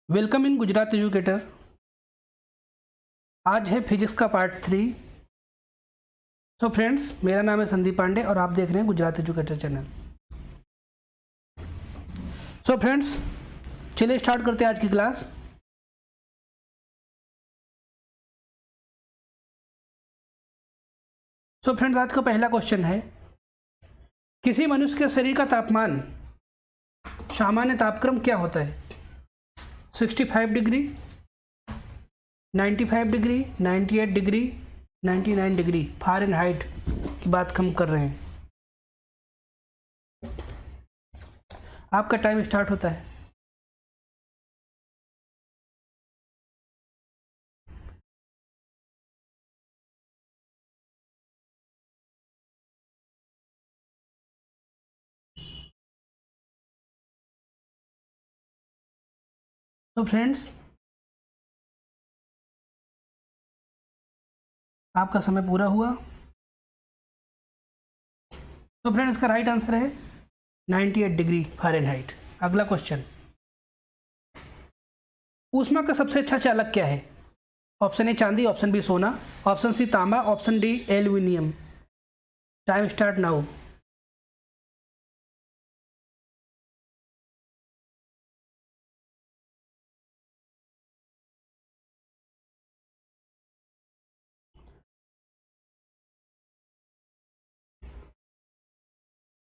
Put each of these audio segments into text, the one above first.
Welcome in Gujarat educator. आज है physics का पार्ट 3। सो फ्रेंड्स, मेरा नाम है संदीप पांडे और आप देख रहे हैं Gujarat educator channel. So friends, चलिए स्टार्ट करते हैं आज की क्लास। सो फ्रेंड्स, आज का पहला क्वेश्चन है, किसी मनुष्य के शरीर का तापमान सामान्य तापक्रम क्या होता है? 65 degree, 95 degree, 98 degree, 99 degree Fahrenheit की बात हम कर रहे हैं। आपका टाइम स्टार्ट होता है। तो फ्रेंड्स, आपका समय पूरा हुआ। तो फ्रेंड्स, इसका राइट आंसर है 98 डिग्री फ़ारेनहाइट। अगला क्वेश्चन, ऊष्मा का सबसे अच्छा चालक क्या है? ऑप्शन ए चांदी, ऑप्शन बी सोना, ऑप्शन सी तांबा, option D aluminium. Time start now.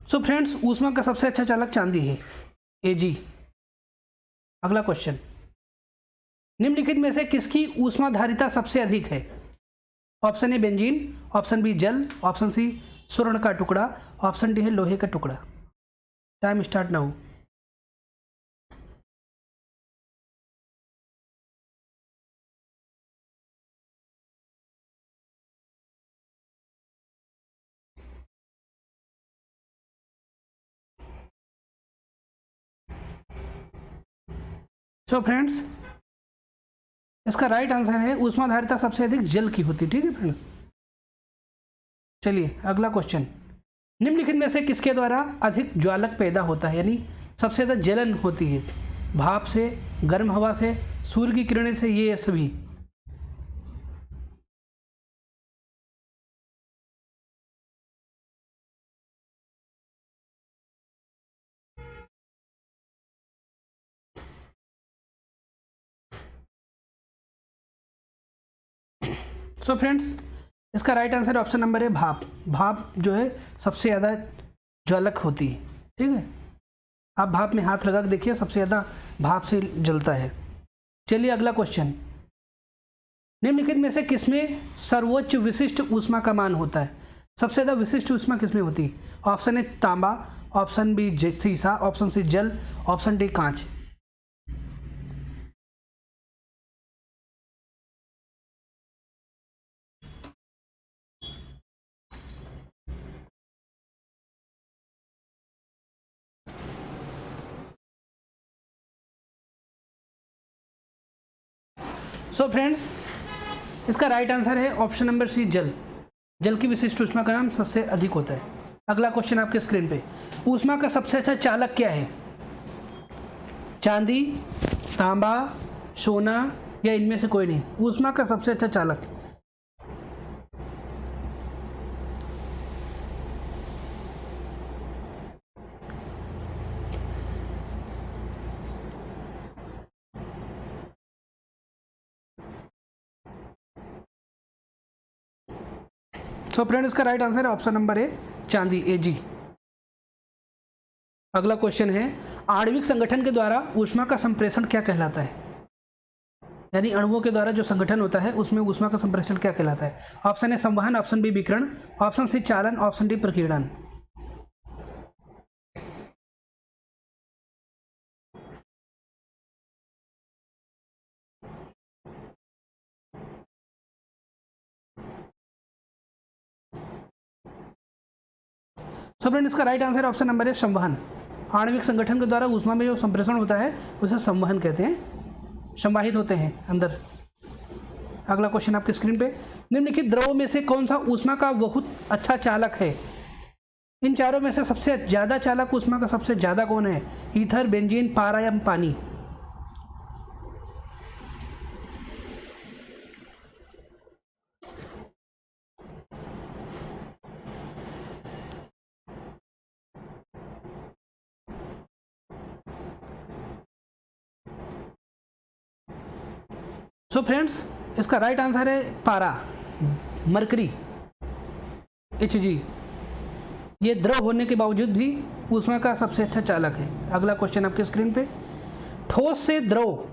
So friends, ऊष्मा का सबसे अच्छा चालक चांदी है, एजी। अगला क्वेश्चन, निम्नलिखित में से किसकी ऊष्माधारिता सबसे अधिक है? Option A benzene, option B जल, ऑप्शन सी स्वर्ण का टुकड़ा, ऑप्शन डी है लोहे का टुकड़ा। Time start now. So friends, इसका राइट आंसर है ऊष्माधारिता सबसे अधिक जल की होती है। ठीक है फ्रेंड्स, चलिए अगला क्वेश्चन, निम्नलिखित में से किसके द्वारा अधिक ज्वालक पैदा होता है, यानी सबसे ज़्यादा जलन होती है? भाप से, गर्म हवा से, सूर्य की किरणें से, ये सभी। सो फ्रेंड्स, इसका राइट आंसर ऑप्शन नंबर है भाप। भाप जो है सबसे ज़्यादा ज्वालक होती है। ठीक है, आप भाप में हाथ लगा के देखिए, सबसे ज़्यादा भाप से जलता है। चलिए अगला क्वेश्चन, निम्नलिखित में से किसमें सर्वोच्च विशिष्ट ऊष्मा का मान होता है? सबसे ज़्यादा विशिष्ट ऊष्मा किसमें होती है? ऑप्शन ए तांबा, ऑप्शन बी सीसा, ऑप्शन सी जल, ऑप्शन डी कांच। सो फ्रेंड्स, इसका राइट आंसर है ऑप्शन नंबर सी जल। जल की विशिष्ट ऊष्मा का नाम सबसे अधिक होता है। अगला क्वेश्चन आपके स्क्रीन पे, ऊष्मा का सबसे अच्छा चालक क्या है? चांदी, तांबा, सोना या इनमें से कोई नहीं? ऊष्मा का सबसे अच्छा चालक। सो फ्रेंड, इसका राइट आंसर है ऑप्शन नंबर ए चांदी, एजी। अगला क्वेश्चन है, आणविक संगठन के द्वारा ऊष्मा का संप्रेषण क्या कहलाता है? यानी अणुओं के द्वारा जो संगठन होता है उसमें ऊष्मा का संप्रेषण क्या कहलाता है? ऑप्शन ए संवहन, ऑप्शन बी विकिरण, ऑप्शन सी चालन, ऑप्शन डी प्रकीर्णन। सो फ्रेंड, इसका राइट आंसर ऑप्शन नंबर है संवहन। आणविक संगठन के द्वारा ऊष्मा में जो संप्रेषण होता है उसे संवहन कहते हैं, संवाहित होते हैं अंदर। अगला क्वेश्चन आपके स्क्रीन पे, निम्नलिखित द्रवों में से कौन सा ऊष्मा का बहुत अच्छा चालक है? इन चारों में से सबसे ज़्यादा चालक ऊष्मा का सबसे ज़्यादा कौन है? ईथर, बेंजीन, पारा या पानी? सो फ्रेंड्स, इसका राइट आंसर है पारा, मरकरी, Hg। ये द्रव होने के बावजूद भी ऊष्मा का सबसे अच्छा चालक है। अगला क्वेश्चन आपके स्क्रीन पे, ठोस से द्रव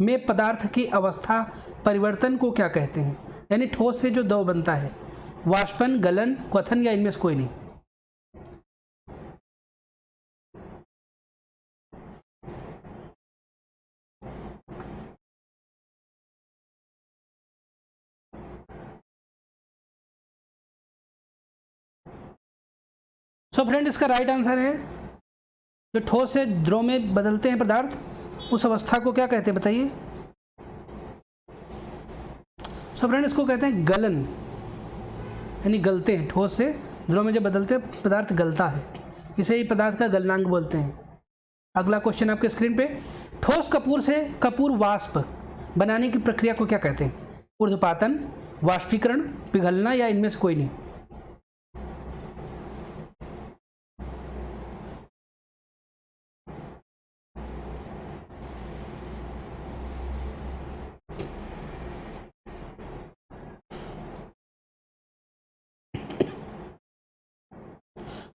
में पदार्थ की अवस्था परिवर्तन को क्या कहते हैं? यानी ठोस से जो द्रव बनता है, वाष्पन, गलन, क्वथन या इनमें से कोई नहीं। सो फ्रेंड, इसका राइट आंसर है, जो ठोस से द्रव में बदलते हैं पदार्थ, उस अवस्था को क्या कहते हैं बताइए? सो फ्रेंड, इसको कहते हैं गलन, यानी गलते हैं। ठोस से द्रव में जब बदलते पदार्थ गलता है, इसे ही पदार्थ का गलनांक बोलते हैं। अगला क्वेश्चन आपके स्क्रीन पे, ठोस कपूर से कपूर वाष्प बनाने की प्रक्रिया को क्या कहते हैं? ऊर्ध्वपातन, वाष्पीकरण, पिघलना या इनमें से कोई नहीं।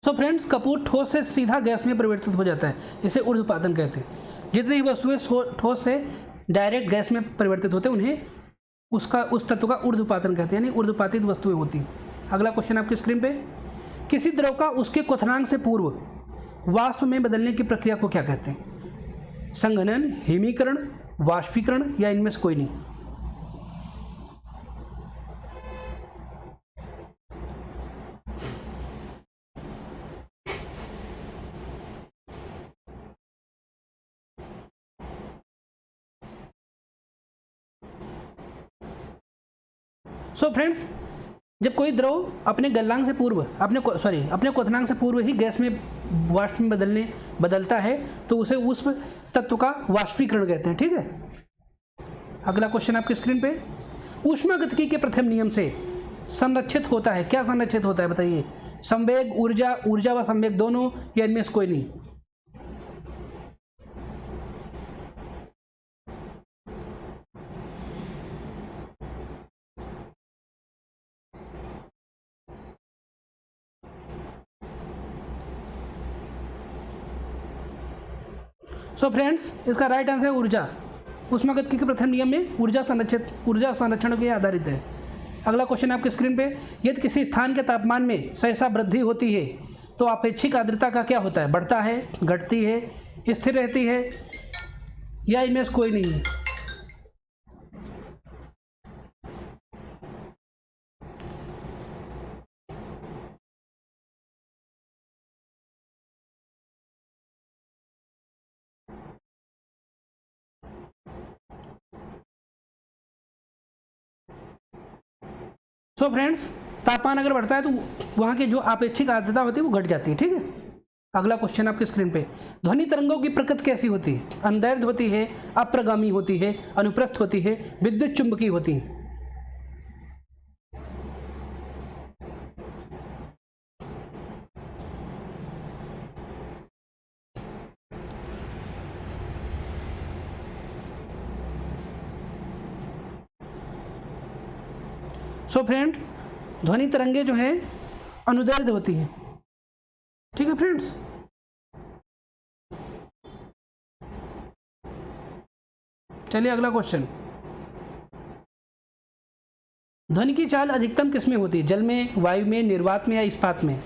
सो फ्रेंड्स, कपूर ठोस से सीधा गैस में परिवर्तित हो जाता है, इसे ऊर्ध्वपातन कहते हैं। जितनी भी वस्तुएं ठोस से डायरेक्ट गैस में परिवर्तित होते हैं, उन्हें उस तत्व का ऊर्ध्वपातन कहते हैं, यानी ऊर्ध्वपातित वस्तुएं होती हैं। अगला क्वेश्चन आपकी स्क्रीन पे, किसी द्रव का उसके क्वथनांक से पूर्व वाष्प में बदलने की प्रक्रिया को क्या कहते हैं? संघनन, हिमीकरण, वाष्पीकरण या इनमें से कोई नहीं। सो फ्रेंड्स, जब कोई द्रव अपने गलनांक से पूर्व अपने क्वथनांक से पूर्व ही गैस में वाष्प में बदलता है, तो उसे उस तत्व का वाष्पीकरण कहते हैं। ठीक है। अगला क्वेश्चन आपकी स्क्रीन पे, ऊष्मागतिकी के प्रथम नियम से संरक्षित होता है, क्या संरक्षित होता है बताइए? संवेग, ऊर्जा व संवेग दोनों या इनमें से कोई नहीं। सो फ्रेंड्स, इसका राइट आंसर है ऊर्जा। ऊष्मागतिकी के प्रथम नियम में ऊर्जा संरक्षण के आधारित है। अगला क्वेश्चन आपके स्क्रीन पे, यदि किसी स्थान के तापमान में सहसा वृद्धि होती है तो आपेक्षिक आर्द्रता का क्या होता है? बढ़ता है, घटती है, स्थिर रहती है या इनमें से कोई नहीं? सो फ्रेंड्स, तापमान अगर बढ़ता है तो वहाँ की जो आपेक्षिक आर्द्रता होती है वो घट जाती है। ठीक है। अगला क्वेश्चन आपके स्क्रीन पे, ध्वनि तरंगों की प्रकृति कैसी होती है? अनुदैर्ध्य होती है, अप्रगामी होती है, अनुप्रस्थ होती है, विद्युत चुंबकीय होती है। सो फ्रेंड, ध्वनि तरंगे जो हैं अनुदैर्ध्य होती हैं। ठीक है फ्रेंड्स। चलिए अगला क्वेश्चन, ध्वनि की चाल अधिकतम किसमें होती है? जल में, वायु में, निर्वात में या इस्पात में?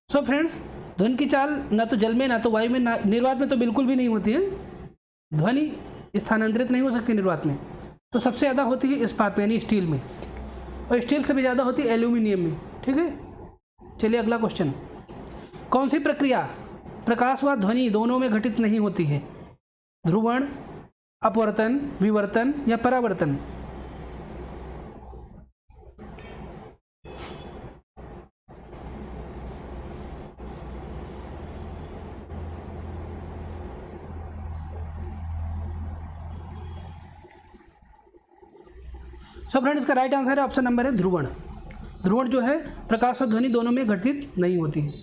सो फ्रेंड्स, ध्वनि की चाल ना तो जल में, ना तो वायु में, ना निर्वात में तो बिल्कुल भी नहीं होती है। ध्वनि स्थानांतरित नहीं हो सकती निर्वात में, तो सबसे ज़्यादा होती है इस्पात में यानी स्टील में, और स्टील से भी ज़्यादा होती है एल्यूमिनियम में। ठीक है। चलिए अगला क्वेश्चन, कौन सी प्रक्रिया प्रकाश व ध्वनि दोनों में घटित नहीं होती है? ध्रुवण, अपवर्तन, विवर्तन या परावर्तन? सो फ्रेंड इसका राइट आंसर है ऑप्शन नंबर है ध्रुवण। ध्रुवण जो है प्रकाश और ध्वनि दोनों में घटित नहीं होती है,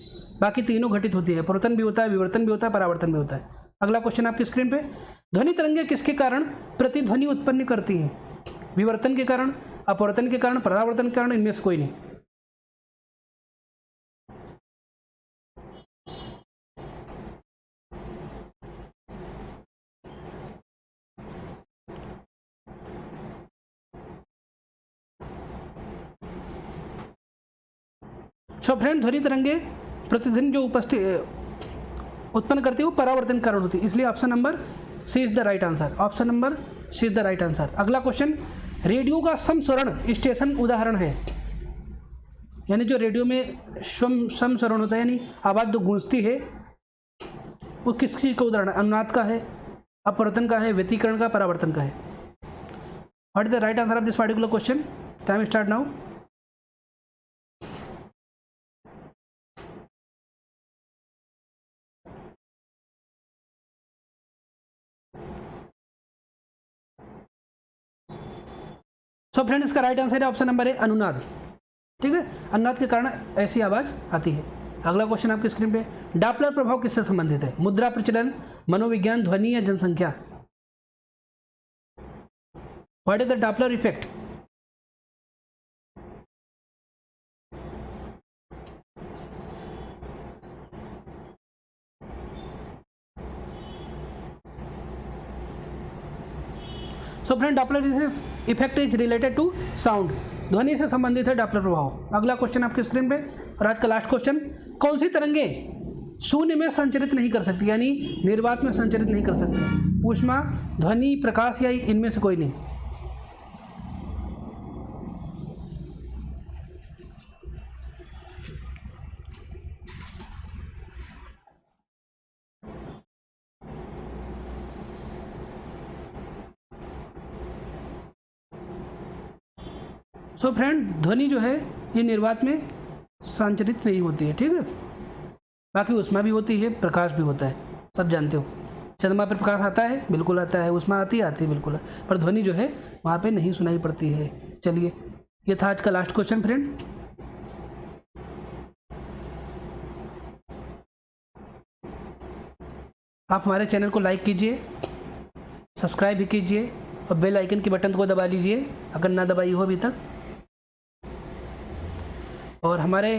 बाकी तीनों घटित होती है। प्रवर्तन भी होता है, विवर्तन भी होता है, परावर्तन भी होता है। अगला क्वेश्चन आपकी स्क्रीन पे, ध्वनि तरंगे किसके कारण प्रतिध्वनि उत्पन्न करती हैं? विवर्तन के कारण, अपवर्तन के कारण, परावर्तन के कारण, इनमें से कोई नहीं। सो फ्रेंड ध्वनि तरंगे प्रतिध्वनि जो उत्पन्न करती है वो परावर्तन के कारण होती है, इसलिए option number C is the right answer. Option number C is the right answer. अगला क्वेश्चन, रेडियो का समस्वरण स्टेशन उदाहरण है, यानी जो रेडियो में समस्वरण होता है यानी आवाज़ जो गूंजती है वो किस चीज़ का उदाहरण है? अनुनाद का है, अपवर्तन का है, व्यतिकरण का, परावर्तन का है। What is the right answer of this particular question? Time start now. So friend इसका राइट आंसर है ऑप्शन नंबर है अनुनाद। ठीक है, अनुनाद के कारण ऐसी आवाज़ आती है। अगला क्वेश्चन आपकी स्क्रीन पे, डॉपलर प्रभाव किससे संबंधित है? मुद्रा प्रचलन, मनोविज्ञान, ध्वनि या जनसंख्या? What is the Doppler effect? So friend Doppler effect is related to sound, ध्वनि से संबंधित है डॉपलर प्रभाव। अगला क्वेश्चन आपके स्क्रीन पे और आज का लास्ट क्वेश्चन, कौन सी तरंगे शून्य में संचरित नहीं कर सकती, यानी निर्वात में संचरित नहीं कर सकती? ऊष्मा, ध्वनि, प्रकाश या इनमें से कोई नहीं? सो फ्रेंड ध्वनि जो है ये निर्वात में संचरित नहीं होती है। ठीक है, बाकी ऊष्मा भी होती है, प्रकाश भी होता है, सब जानते हो। चंद्रमा पर प्रकाश आता है, बिल्कुल आता है, ऊष्मा आती है बिल्कुल, पर ध्वनि जो है वहाँ पे नहीं सुनाई पड़ती है। चलिए, ये था आज का लास्ट क्वेश्चन फ्रेंड। आप हमारे चैनल को लाइक कीजिए, सब्सक्राइब भी कीजिए और बेल आइकन के बटन को दबा लीजिए अगर ना दबाई हो अभी तक, और हमारे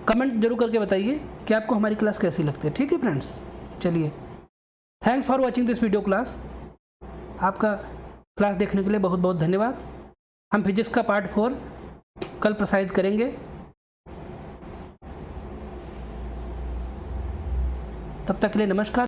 कमेंट जरूर करके बताइए कि आपको हमारी क्लास कैसी लगती है। ठीक है फ्रेंड्स, चलिए, thanks for watching this video class. आपका क्लास देखने के लिए बहुत बहुत धन्यवाद। हम फिजिक्स का पार्ट 4 कल प्रसारित करेंगे। तब तक के लिए नमस्कार।